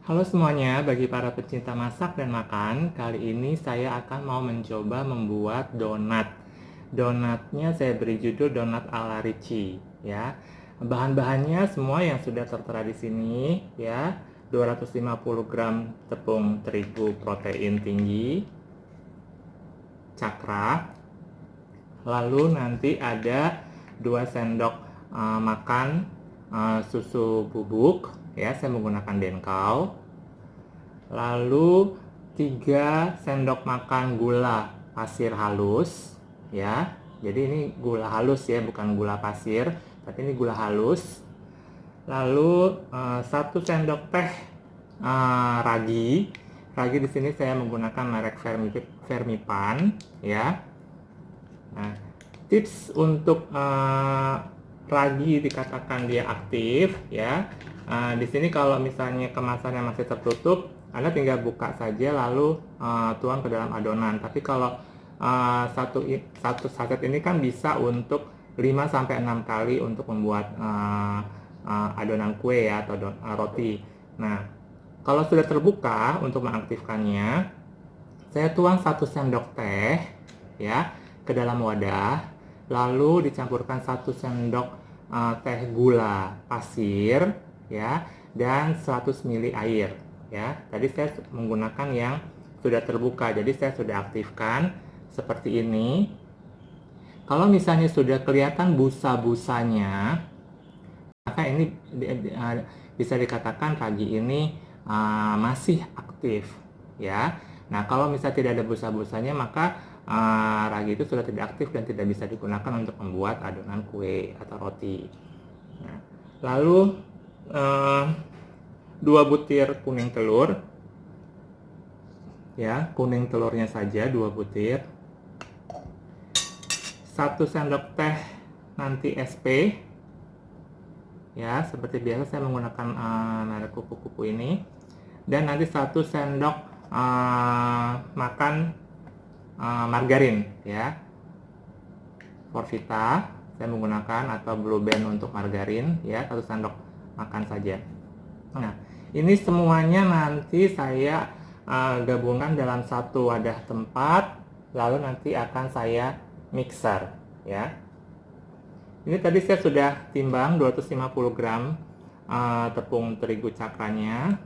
Halo semuanya, bagi para pecinta masak dan makan, kali ini saya akan mau mencoba membuat donat. Donatnya saya beri judul donat ala Ricci, ya. Bahan-bahannya semua yang sudah tertera di sini, ya. 250 gram tepung terigu protein tinggi, cakra, lalu nanti ada 2 sendok makan susu bubuk, ya. Saya menggunakan Denkau. Lalu 3 sendok makan gula pasir halus, ya. Jadi ini gula halus ya, bukan gula pasir, tapi ini gula halus. Lalu 1 sendok teh ragi. Ragi di sini saya menggunakan merek Fermipan, ya. Nah, tips untuk ragi dikatakan dia aktif, ya. Di sini kalau misalnya kemasannya masih tertutup, Anda tinggal buka saja lalu tuang ke dalam adonan. Tapi kalau satu saset ini kan bisa untuk 5-6 kali untuk membuat adonan kue ya, atau roti. Nah, kalau sudah terbuka untuk mengaktifkannya, saya tuang 1 sendok teh ya ke dalam wadah, lalu dicampurkan 1 sendok teh gula pasir ya, dan 100 ml air ya. Tadi saya menggunakan yang sudah terbuka, jadi saya sudah aktifkan seperti ini. Kalau misalnya sudah kelihatan busa-busanya, maka ini bisa dikatakan ragi ini masih aktif ya. Nah, kalau misalnya tidak ada busa-busanya, maka ragi itu sudah tidak aktif dan tidak bisa digunakan untuk membuat adonan kue atau roti. Nah, lalu 2 butir kuning telur, ya, kuning telurnya saja 2 butir. 1 sendok teh nanti SP, ya, seperti biasa saya menggunakan merek kupu-kupu ini. Dan nanti 1 sendok makan margarin ya, Forvita saya menggunakan, atau Blue Band untuk margarin ya, 1 sendok makan saja. Nah, ini semuanya nanti saya gabungkan dalam satu wadah tempat, lalu nanti akan saya mixer ya. Ini tadi saya sudah timbang 250 gram tepung terigu cakranya.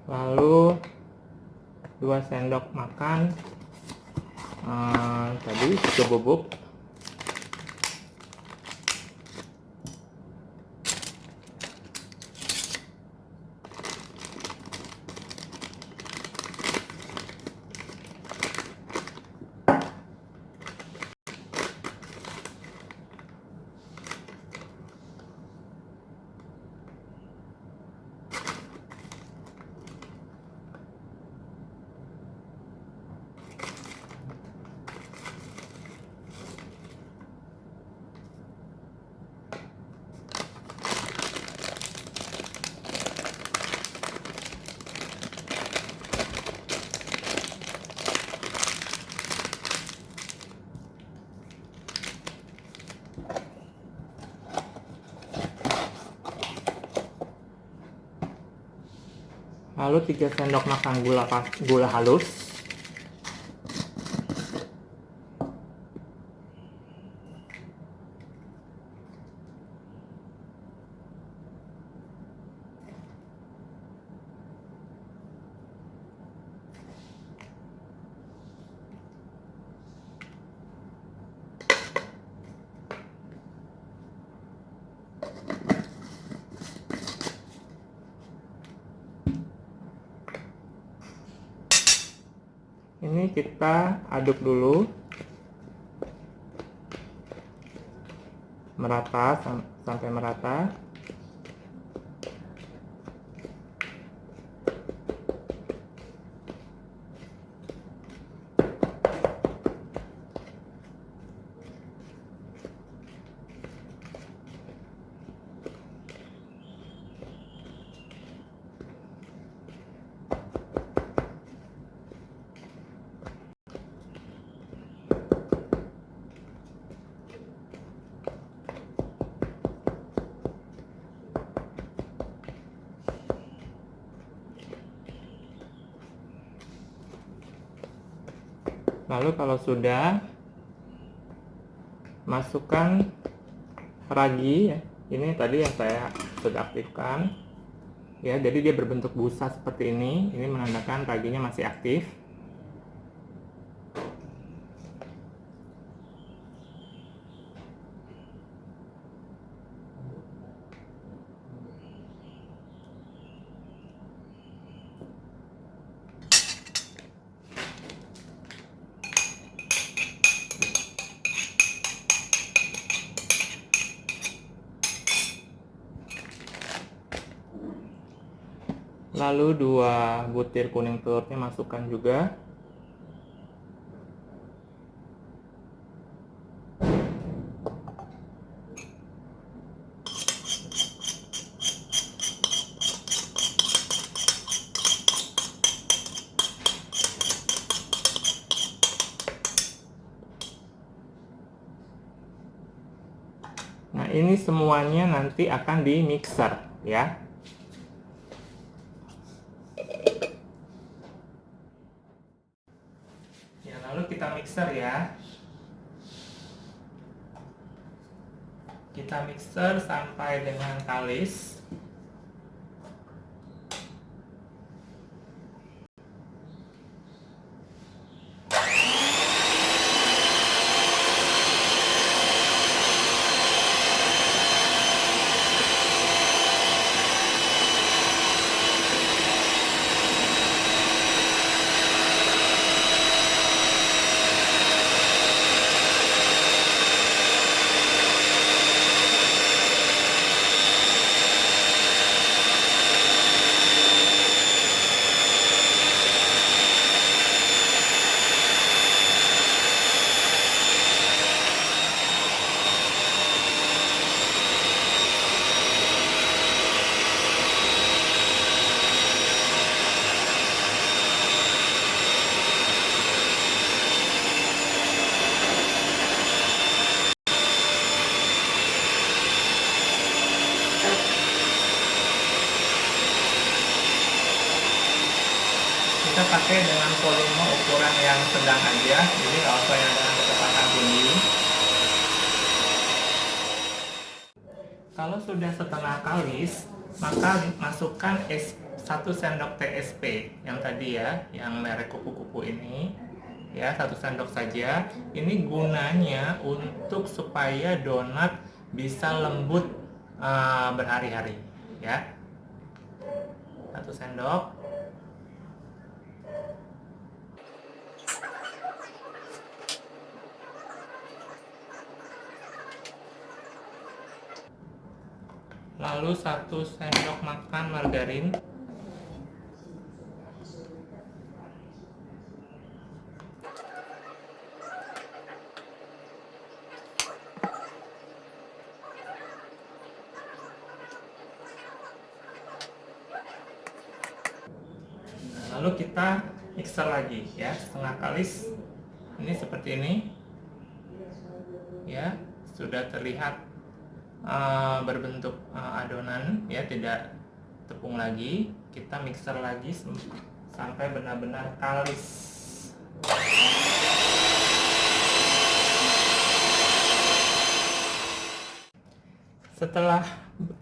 Lalu 2 sendok makan tadi susu bubuk. Lalu 3 sendok makan gula halus. Ini kita aduk dulu merata sampai merata. Lalu kalau sudah, masukkan ragi ya. Ini tadi yang saya sudah aktifkan. Ya, jadi dia berbentuk busa seperti ini. Ini menandakan raginya masih aktif. Lalu 2 butir kuning telurnya masukkan juga. Nah, ini semuanya nanti akan di mixer ya. Ya, lalu kita mixer ya. Kita mixer sampai dengan kalis. Kita pakai dengan volume ukuran yang sedang aja, jadi nggak usah yang dengan kecepatan tinggi. Kalau sudah setengah kalis, maka masukkan 1 sendok TSP yang tadi ya, yang merek kupu-kupu ini ya, 1 sendok saja. Ini gunanya untuk supaya donat bisa lembut berhari-hari ya. 1 sendok. Lalu 1 sendok makan margarin. Lalu kita mixer lagi ya, setengah kalis. Ini seperti ini ya, sudah terlihat berbentuk adonan ya, tidak tepung lagi. Kita mixer lagi sampai benar-benar kalis. Setelah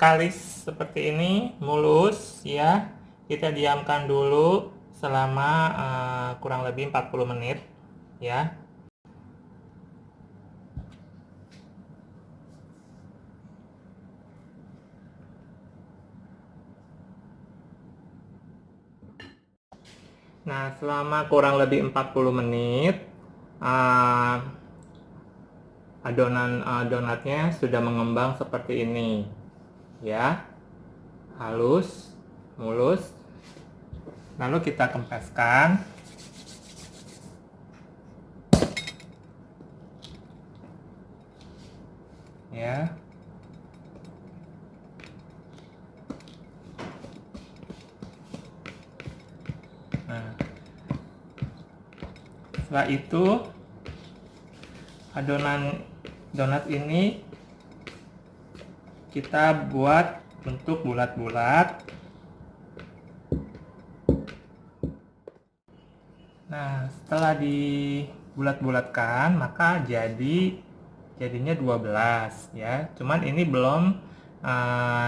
kalis seperti ini, mulus ya, kita diamkan dulu selama kurang lebih 40 menit ya. Nah, selama kurang lebih 40 menit adonan donatnya sudah mengembang seperti ini ya, halus, mulus. Lalu kita kempeskan ya. Nah, setelah itu adonan donat ini kita buat bentuk bulat-bulat. Nah, setelah bulat-bulatkan, maka jadinya 12 ya. Cuman ini belum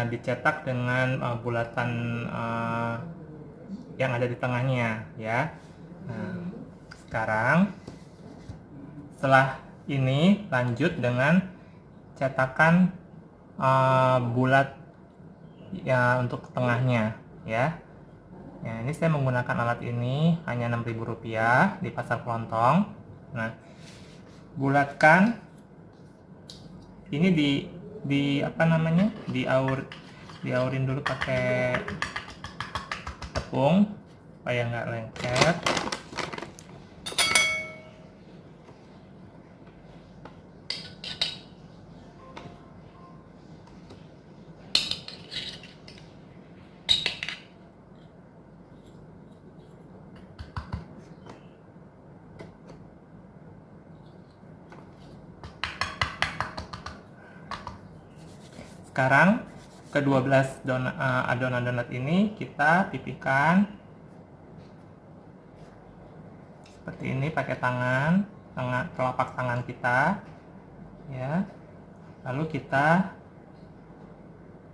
dicetak dengan bulatan yang ada di tengahnya ya. Nah, sekarang setelah ini lanjut dengan cetakan bulat ya untuk tengahnya ya. Ya, ini saya menggunakan alat ini hanya Rp6.000 di pasar kelontong. Nah, bulatkan ini di apa namanya? Diaurin dulu pakai tepung supaya nggak lengket. Sekarang ke-12 adonan donat ini kita pipihkan seperti ini pakai telapak tangan kita ya. Lalu kita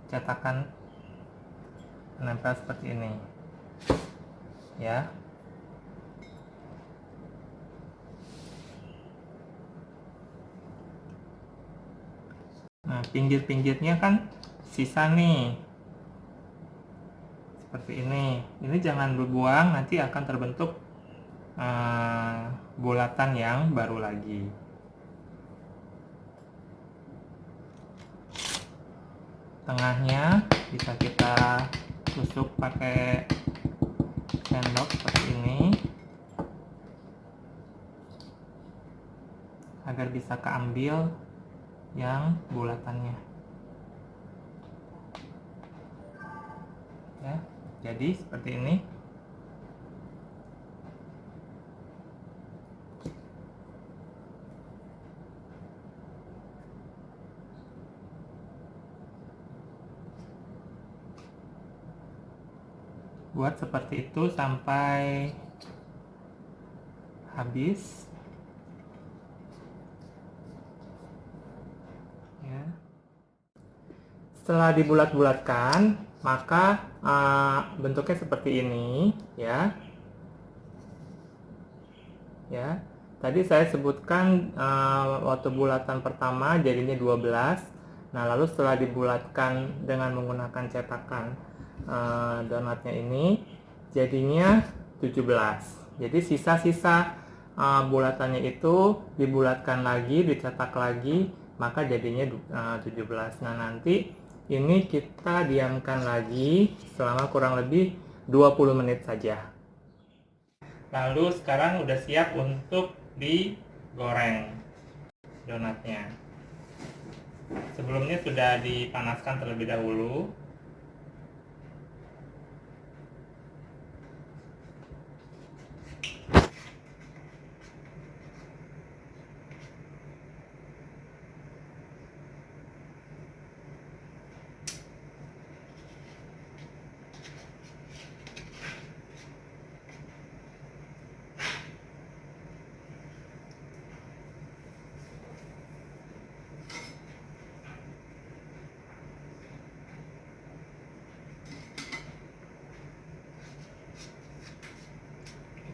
cetakkan menempel seperti ini ya. Nah, pinggir-pinggirnya kan sisa nih seperti ini. Ini jangan dibuang, nanti akan terbentuk bulatan yang baru lagi. Tengahnya bisa kita tusuk pakai sendok seperti ini agar bisa keambil yang bulatannya ya. Jadi seperti ini. Buat seperti itu sampai habis. Setelah dibulat-bulatkan, maka bentuknya seperti ini ya. Ya. Tadi saya sebutkan waktu bulatan pertama jadinya 12. Nah, lalu setelah dibulatkan dengan menggunakan cetakan donatnya ini jadinya 17. Jadi sisa-sisa bulatannya itu dibulatkan lagi, dicetak lagi, maka jadinya 17. Nah, nanti ini kita diamkan lagi selama kurang lebih 20 menit saja. Lalu sekarang udah siap untuk digoreng donatnya. Sebelumnya sudah dipanaskan terlebih dahulu.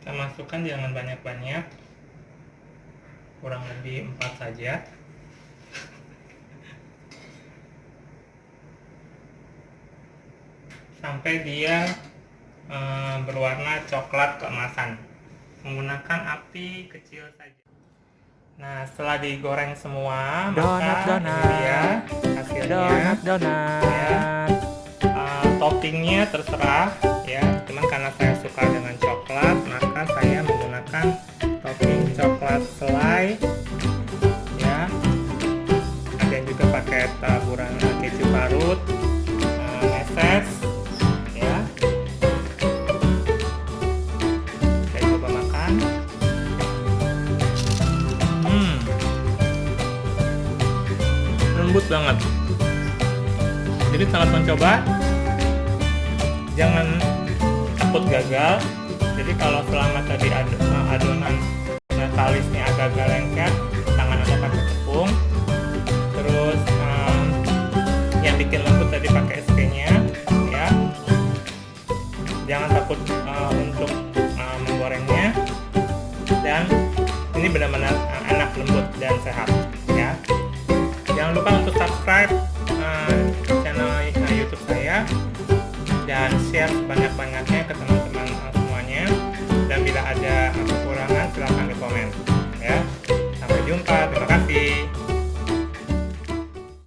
Kita masukkan jangan banyak-banyak, kurang lebih 4 saja. Sampai dia berwarna coklat keemasan. Menggunakan api kecil saja. Nah, setelah digoreng semua, maka ini dia hasilnya. Ya. Toppingnya terserah ya, cuman karena saya suka dengan coklat, maka saya menggunakan topping coklat selai ya. Ada yang juga pakai taburan keju parut, meses ya. Saya coba makan. Lembut banget, jadi sangat mencoba. Jangan takut gagal. Jadi kalau selama tadi adonan talisnya agak-agak lengket, tangan atau pakai tepung. Terus yang bikin lembut tadi pakai SK-nya ya. Jangan takut untuk menggorengnya, dan ini benar-benar enak, lembut dan sehat ya. Jangan lupa untuk subscribe channel YouTube saya dan share sebanyak